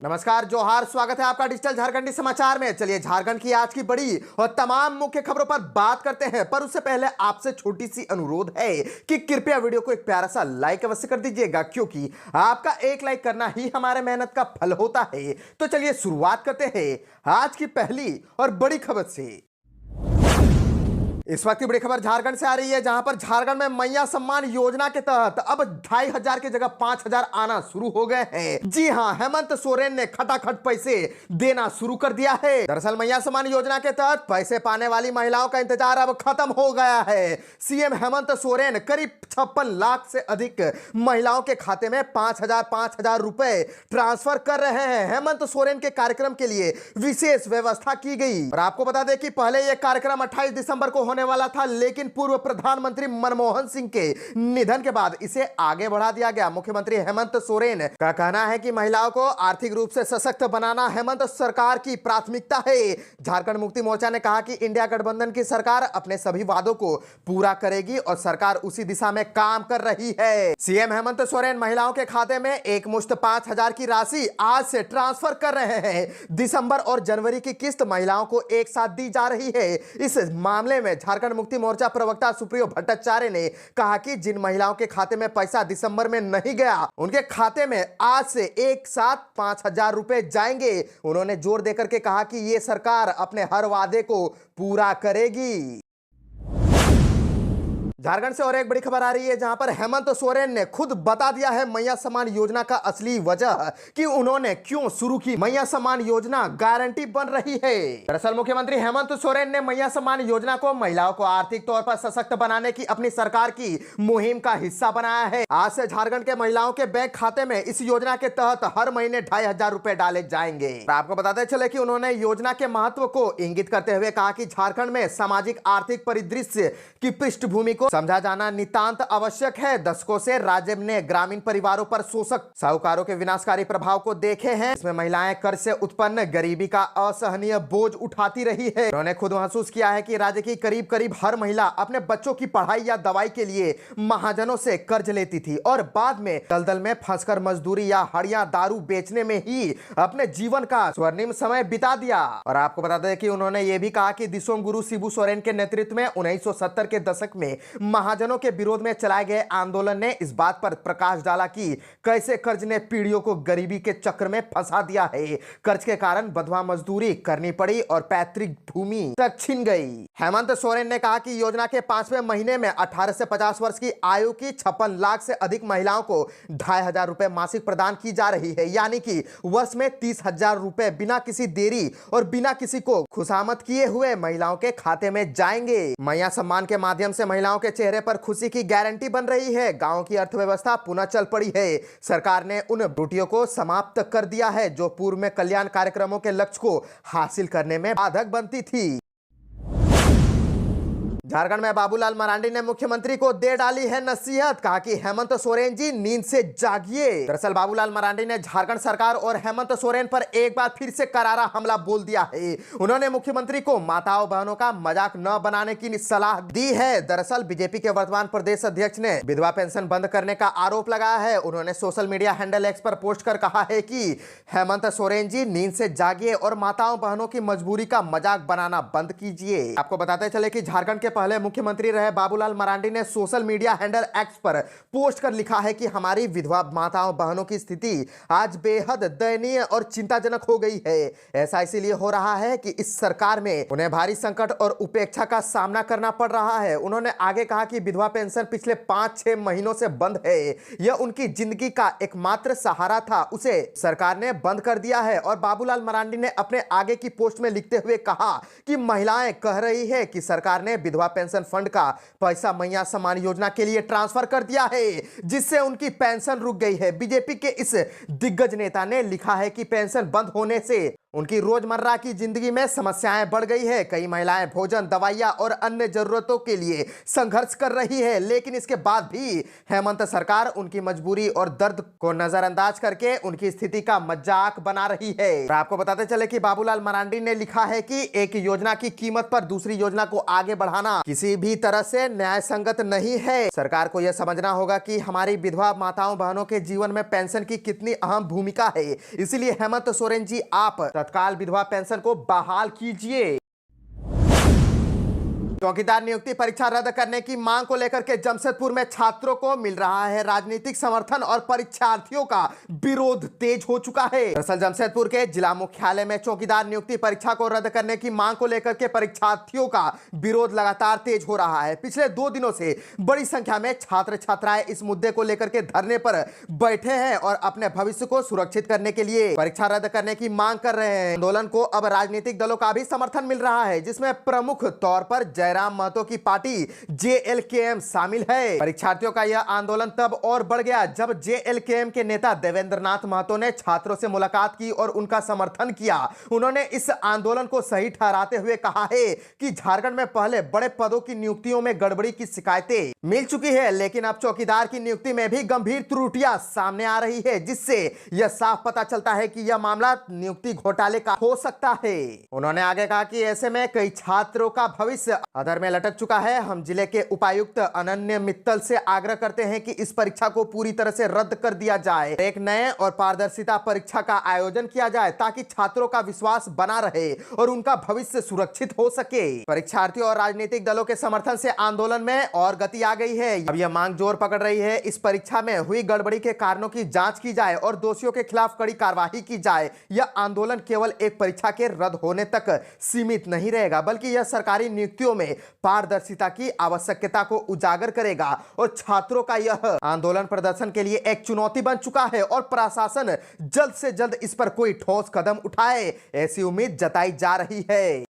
नमस्कार, जोहार, स्वागत है आपका डिजिटल झारखंडी समाचार में। चलिए झारखंड की आज की बड़ी और तमाम मुख्य खबरों पर बात करते हैं, पर उससे पहले आपसे छोटी सी अनुरोध है कि कृपया वीडियो को एक प्यारा सा लाइक अवश्य कर दीजिएगा, क्योंकि आपका एक लाइक करना ही हमारे मेहनत का फल होता है। तो चलिए शुरुआत करते हैं आज की पहली और बड़ी खबर से। इस वक्त की बड़ी खबर झारखंड से आ रही है, जहां पर झारखंड में मैया सम्मान योजना के तहत अब 2500 की जगह 5000 आना शुरू हो गए हैं। जी हां, हेमंत सोरेन ने खटाखट पैसे देना शुरू कर दिया है। दरअसल मैया सम्मान योजना के तहत पैसे पाने वाली महिलाओं का इंतजार अब खत्म हो गया है। सीएम हेमंत सोरेन करीब 56 लाख से अधिक महिलाओं के खाते में 5000 रुपए ट्रांसफर कर रहे हैं। हेमंत सोरेन के कार्यक्रम के लिए विशेष व्यवस्था की गई। और आपको बता दें कि पहले यह कार्यक्रम 28 दिसंबर को होने वाला था, लेकिन पूर्व प्रधानमंत्री मनमोहन सिंह के निधन के बाद इसे आगे बढ़ा दिया गया। मुख्यमंत्री हेमंत सोरेन का कहना है कि महिलाओं को आर्थिक रूप से सशक्त बनाना हेमंत सरकार की प्राथमिकता है। झारखंड मुक्ति मोर्चा ने कहा कि इंडिया गठबंधन की सरकार अपने सभी वादों को पूरा करेगी और सरकार उसी दिशा में काम कर रही है। सीएम हेमंत सोरेन महिलाओं के खाते में एक मुश्त 5000 की राशि आज से ट्रांसफर कर रहे हैं। दिसंबर और जनवरी की किस्त महिलाओं को एक साथ दी जा रही है। इस मामले में झारखंड मुक्ति मोर्चा प्रवक्ता सुप्रियो भट्टाचार्य ने कहा कि जिन महिलाओं के खाते में पैसा दिसंबर में नहीं गया, उनके खाते में आज से एक साथ 5000 रुपए जाएंगे। उन्होंने जोर देकर के कहा कि यह सरकार अपने हर वादे को पूरा करेगी। झारखंड से और एक बड़ी खबर आ रही है, जहां पर हेमंत सोरेन ने खुद बता दिया है मैया सम्मान योजना का असली वजह कि उन्होंने क्यों शुरू की। मैया सम्मान योजना गारंटी बन रही है। दरअसल मुख्यमंत्री हेमंत सोरेन ने मैया सम्मान योजना को महिलाओं को आर्थिक तौर पर सशक्त बनाने की अपनी सरकार की मुहिम का हिस्सा बनाया है। आज से झारखंड के महिलाओं के बैंक खाते में इस योजना के तहत हर महीने 2500 रुपए डाले जाएंगे। आपको बताते चले कि उन्होंने योजना के महत्व को इंगित करते हुए कहा कि झारखंड में सामाजिक आर्थिक परिदृश्य की पृष्ठभूमि को समझा जाना नितांत आवश्यक है। दशकों से राज्य ने ग्रामीण परिवारों पर शोषक साहूकारों के विनाशकारी प्रभाव को देखे हैं। इसमें महिलाएं कर्ज से उत्पन्न गरीबी का असहनीय बोझ उठाती रही है। उन्होंने खुद महसूस किया है कि राज्य की करीब करीब हर महिला अपने बच्चों की पढ़ाई या दवाई के लिए महाजनों से कर्ज लेती थी और बाद में दलदल में फंसकर मजदूरी या हड़िया दारू बेचने में ही अपने जीवन का स्वर्णिम समय बिता दिया। और आपको बता दें कि उन्होंने ये भी कहा कि दिसोम गुरु शिबू सोरेन के नेतृत्व में 1970 के दशक में महाजनों के विरोध में चलाए गए आंदोलन ने इस बात पर प्रकाश डाला कि कैसे कर्ज ने पीढ़ियों को गरीबी के चक्र में फंसा दिया है। कर्ज के कारण बंधुआ मजदूरी करनी पड़ी और पैतृक भूमि तक छिन गई। हेमंत सोरेन ने कहा कि योजना के 5वें महीने में 18 से 50 वर्ष की आयु की 56 लाख से अधिक महिलाओं को 2500 रुपए मासिक प्रदान की जा रही है, यानी कि वर्ष में 30,000 रुपए बिना किसी देरी और बिना किसी को खुशामद किए हुए महिलाओं के खाते में जाएंगे। मैया सम्मान के माध्यम से महिलाओं के चेहरे पर खुशी की गारंटी बन रही है। गांव की अर्थव्यवस्था पुनः चल पड़ी है। सरकार ने उन त्रुटियों को समाप्त कर दिया है जो पूर्व में कल्याण कार्यक्रमों के लक्ष्य को हासिल करने में बाधक बनती थी। झारखंड में बाबूलाल मरांडी ने मुख्यमंत्री को दे डाली है नसीहत। कहा कि हेमंत सोरेन जी नींद से जागिए। दरअसल बाबूलाल मरांडी ने झारखंड सरकार और हेमंत सोरेन पर एक बार फिर से करारा हमला बोल दिया है। उन्होंने मुख्यमंत्री को माताओं बहनों का मजाक न बनाने की सलाह दी है। दरअसल बीजेपी के वर्तमान प्रदेश अध्यक्ष ने विधवा पेंशन बंद करने का आरोप लगाया है। उन्होंने सोशल मीडिया हैंडल एक्स पर पोस्ट कर कहा है कि हेमंत सोरेन जी नींद से जागिए और माताओं बहनों की मजबूरी का मजाक बनाना बंद कीजिए। आपको बताते चले कि झारखंड के पहले मुख्यमंत्री रहे बाबूलाल मरांडी ने सोशल मीडिया हैंडल एक्स पर पोस्ट कर लिखा है कि हमारी विधवा माताओं बहनों की स्थिति आज बेहद दयनीय और चिंताजनक हो गई है। ऐसा इसीलिए हो रहा है कि इस सरकार में उन्हें भारी संकट और उपेक्षा का सामना करना पड़ रहा है। उन्होंने आगे कहा कि विधवा पेंशन पिछले 5-6 महीनों से बंद है। यह उनकी जिंदगी का एकमात्र सहारा था, उसे सरकार ने बंद कर दिया है। और बाबूलाल मरांडी ने अपने आगे की पोस्ट में लिखते हुए कहा कि महिलाएं कह रही है कि सरकार ने विधवा पेंशन फंड का पैसा मैया सम्मान योजना के लिए ट्रांसफर कर दिया है, जिससे उनकी पेंशन रुक गई है। बीजेपी के इस दिग्गज नेता ने लिखा है कि पेंशन बंद होने से उनकी रोजमर्रा की जिंदगी में समस्याएं बढ़ गई है। कई महिलाएं भोजन, दवाइयां और अन्य जरूरतों के लिए संघर्ष कर रही है, लेकिन इसके बाद भी हेमंत सरकार उनकी मजबूरी और दर्द को नजरअंदाज करके उनकी स्थिति का मजाक बना रही है। और आपको बताते चले कि बाबूलाल मरांडी ने लिखा है कि एक योजना की कीमत पर दूसरी योजना को आगे बढ़ाना करना किसी भी तरह से न्याय संगत नहीं है। सरकार को यह समझना होगा कि हमारी विधवा माताओं बहनों के जीवन में पेंशन की कितनी अहम भूमिका है। इसलिए हेमंत सोरेन जी, आप तत्काल विधवा पेंशन को बहाल कीजिए। चौकीदार नियुक्ति परीक्षा रद्द करने की मांग को लेकर के जमशेदपुर में छात्रों को मिल रहा है राजनीतिक समर्थन और परीक्षार्थियों का विरोध तेज हो चुका है। दरअसल जमशेदपुर के जिला मुख्यालय में चौकीदार नियुक्ति परीक्षा को रद्द करने की मांग को लेकर के परीक्षार्थियों का विरोध लगातार तेज हो रहा है। पिछले 2 दिनों से बड़ी संख्या में छात्र छात्राएं इस मुद्दे को लेकर के धरने पर बैठे हैं और अपने भविष्य को सुरक्षित करने के लिए परीक्षा रद्द करने की मांग कर रहे हैं। आंदोलन को अब राजनीतिक दलों का भी समर्थन मिल रहा है, जिसमें प्रमुख तौर पर जयराम महतो की पार्टी JLKM शामिल है। परीक्षार्थियों का यह आंदोलन तब और बढ़ गया जब JLKM के नेता देवेंद्रनाथ महतो ने छात्रों से मुलाकात की और उनका समर्थन किया। उन्होंने इस आंदोलन को सही ठहराते हुए कहा है कि झारखंड में पहले बड़े पदों की नियुक्तियों में गड़बड़ी की शिकायतें मिल चुकी है, लेकिन अब चौकीदार की नियुक्ति में भी गंभीर त्रुटियां सामने आ रही है, जिससे यह साफ पता चलता है कि यह मामला नियुक्ति घोटाले का हो सकता है। उन्होंने आगे कहा कि ऐसे में कई छात्रों का भविष्य अधर में लटक चुका है। हम जिले के उपायुक्त अनन्य मित्तल से आग्रह करते हैं कि इस परीक्षा को पूरी तरह से रद्द कर दिया जाए, एक नए और पारदर्शिता परीक्षा का आयोजन किया जाए ताकि छात्रों का विश्वास बना रहे और उनका भविष्य सुरक्षित हो सके। परीक्षार्थियों और राजनीतिक दलों के समर्थन से आंदोलन में और गति आ गई है। अब यह मांग जोर पकड़ रही है, इस परीक्षा में हुई गड़बड़ी के कारणों की जांच की जाए और दोषियों के खिलाफ कड़ी कार्रवाई की जाए। यह आंदोलन केवल एक परीक्षा के रद्द होने तक सीमित नहीं रहेगा, बल्कि यह सरकारी नियुक्तियों में पारदर्शिता की आवश्यकता को उजागर करेगा और छात्रों का यह आंदोलन प्रदर्शन के लिए एक चुनौती बन चुका है और प्रशासन जल्द से जल्द इस पर कोई ठोस कदम उठाए, ऐसी उम्मीद जताई जा रही है।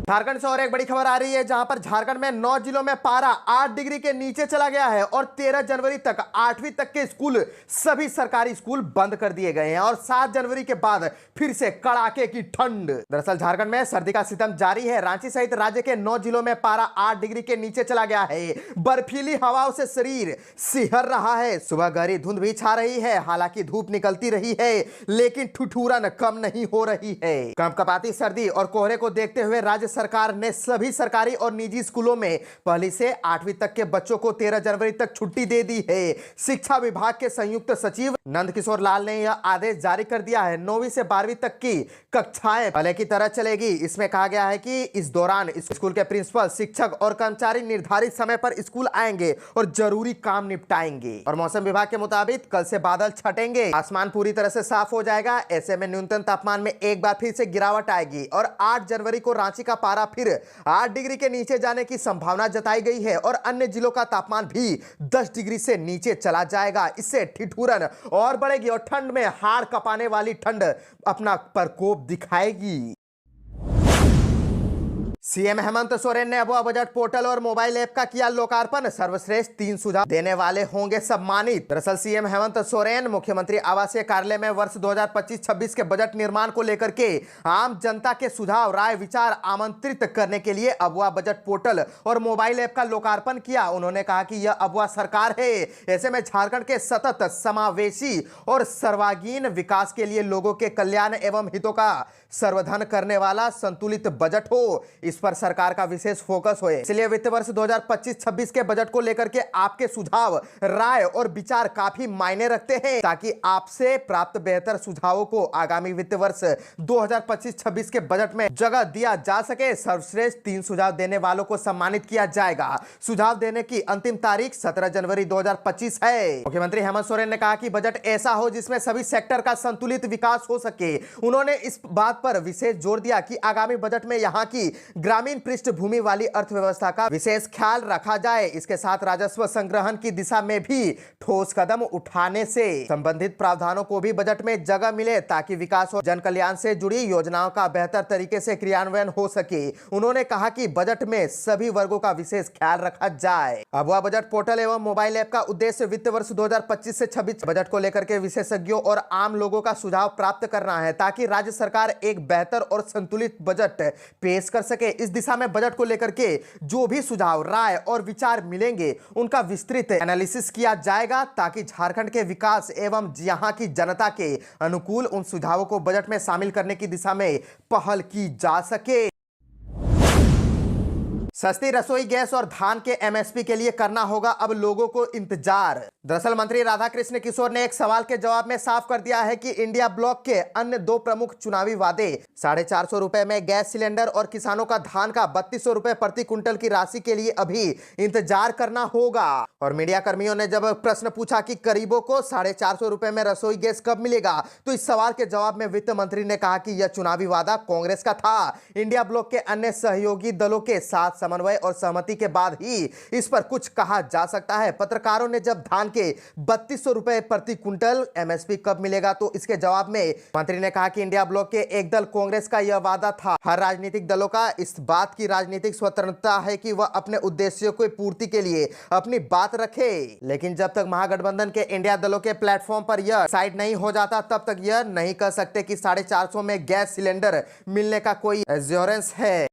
झारखंड से और एक बड़ी खबर आ रही है, जहां पर झारखंड में 9 जिलों में पारा 8 डिग्री के नीचे चला गया है और 13 जनवरी तक 8वीं तक के स्कूल, सभी सरकारी स्कूल बंद कर दिए गए हैं और 7 जनवरी के बाद फिर से कड़ाके की ठंड। दरअसल झारखंड में सर्दी का सितम जारी है। रांची सहित राज्य के 9 जिलों में पारा 8 डिग्री के नीचे चला गया है। बर्फीली हवाओं से शरीर सिहर रहा है। सुबह गहरी धुंध भी छा रही है। हालांकि धूप निकलती रही है, लेकिन ठिठुरन कम नहीं हो रही है। कंपकपाती सर्दी और कोहरे को देखते हुए राज्य सरकार ने सभी सरकारी और निजी स्कूलों में 1ली से 8वीं तक के बच्चों को 13 जनवरी तक छुट्टी दे दी है। शिक्षा विभाग के संयुक्त सचिव नंदकिशोर लाल ने यह आदेश जारी कर दिया है। 9वीं से 12वीं तक की कक्षाएं पहले की तरह चलेगी। इसमें कहा गया है कि इस दौरान स्कूल के प्रिंसिपल, शिक्षक और कर्मचारी निर्धारित समय पर स्कूल आएंगे और जरूरी काम निपटाएंगे। और मौसम विभाग के मुताबिक कल से बादल छटेंगे, आसमान पूरी तरह से साफ हो जाएगा। ऐसे में न्यूनतम तापमान में एक बार फिर से गिरावट आएगी और 8 जनवरी को रांची का पारा फिर 8 डिग्री के नीचे जाने की संभावना जताई गई है और अन्य जिलों का तापमान भी 10 डिग्री से नीचे चला जाएगा। इससे ठिठुरन और बढ़ेगी और ठंड में हाड़ कपाने वाली ठंड अपना प्रकोप दिखाएगी। सीएम हेमंत सोरेन ने अबुआ बजट पोर्टल और मोबाइल ऐप का किया लोकार्पण। सर्वश्रेष्ठ 3 सुझाव देने वाले होंगे सम्मानित। दरअसल सीएम हेमंत सोरेन मुख्यमंत्री आवासीय कार्यालय में वर्ष 2025-26 के बजट निर्माण को लेकर के आम जनता के सुझाव, राय, विचार आमंत्रित करने के लिए अबुआ बजट पोर्टल और मोबाइल ऐप का लोकार्पण किया। उन्होंने कहा कि यह अबुआ सरकार है, ऐसे में झारखंड के सतत समावेशी और सर्वांगीण विकास के लिए लोगों के कल्याण एवं हितों का सर्वधन करने वाला संतुलित बजट हो, इस पर सरकार का विशेष फोकस हो। इसलिए वित्त वर्ष 2025-26 के बजट को लेकर के आपके सुझाव, राय और विचार काफी मायने रखते हैं, ताकि आपसे प्राप्त बेहतर सुझावों को आगामी वित्त वर्ष 2025-26 के बजट में जगह दिया जा सके। सर्वश्रेष्ठ 3 सुझाव देने वालों को सम्मानित किया जाएगा। सुझाव देने की अंतिम तारीख 17 जनवरी 2025 है। मुख्यमंत्री हेमंत सोरेन ने कहा कि बजट ऐसा हो जिसमें सभी सेक्टर का संतुलित विकास हो सके। उन्होंने इस बात पर विशेष जोर दिया कि आगामी बजट में यहां की ग्रामीण पृष्ठभूमि वाली अर्थव्यवस्था का विशेष ख्याल रखा जाए। इसके साथ राजस्व संग्रहण की दिशा में भी ठोस कदम उठाने से संबंधित प्रावधानों को भी बजट में जगह मिले, ताकि विकास और जन कल्याण से जुड़ी योजनाओं का बेहतर तरीके से क्रियान्वयन हो सके। उन्होंने कहा कि बजट में सभी वर्गों का विशेष ख्याल रखा जाए। अबुआ बजट पोर्टल एवं मोबाइल ऐप का उद्देश्य वित्त वर्ष 2025 से 26 बजट को लेकर के विशेषज्ञों और आम लोगों का सुझाव प्राप्त करना है, ताकि राज्य सरकार एक बेहतर और संतुलित बजट पेश कर सके। इस दिशा में बजट को लेकर के जो भी सुझाव, राय और विचार मिलेंगे, उनका विस्तृत एनालिसिस किया जाएगा, ताकि झारखंड के विकास एवं यहां की जनता के अनुकूल उन सुझावों को बजट में शामिल करने की दिशा में पहल की जा सके। सस्ती रसोई गैस और धान के एमएसपी के लिए करना होगा अब लोगों को इंतजार। दरअसल मंत्री राधाकृष्ण किशोर ने एक सवाल के जवाब में साफ कर दिया है कि इंडिया ब्लॉक के अन्य दो प्रमुख चुनावी वादे 450 रुपए में गैस सिलेंडर और किसानों का धान का 3200 रुपए प्रति क्विंटल की राशि के लिए अभी इंतजार करना होगा। और मीडिया कर्मियों ने जब प्रश्न पूछा कि गरीबों को 450 रुपए में रसोई गैस कब मिलेगा, तो इस सवाल के जवाब में वित्त मंत्री ने कहा कि यह चुनावी वादा कांग्रेस का था। इंडिया ब्लॉक के अन्य सहयोगी दलों के साथ समन्वय और सहमति के बाद ही इस पर कुछ कहा जा सकता है। पत्रकारों ने जब धान के 3200 रुपए प्रति क्विंटल एमएसपी कब मिलेगा, तो इसके जवाब में मंत्री ने कहा कि इंडिया ब्लॉक के एक दल कांग्रेस का यह वादा था। हर राजनीतिक दलों का इस बात की राजनीतिक स्वतंत्रता है कि वह अपने उद्देश्यों की पूर्ति के लिए अपनी बात रखे, लेकिन जब तक महागठबंधन के इंडिया दलों के प्लेटफॉर्म पर यह साइड नहीं हो जाता, तब तक यह नहीं कह सकते कि 450 में गैस सिलेंडर मिलने का कोई एश्योरेंस है।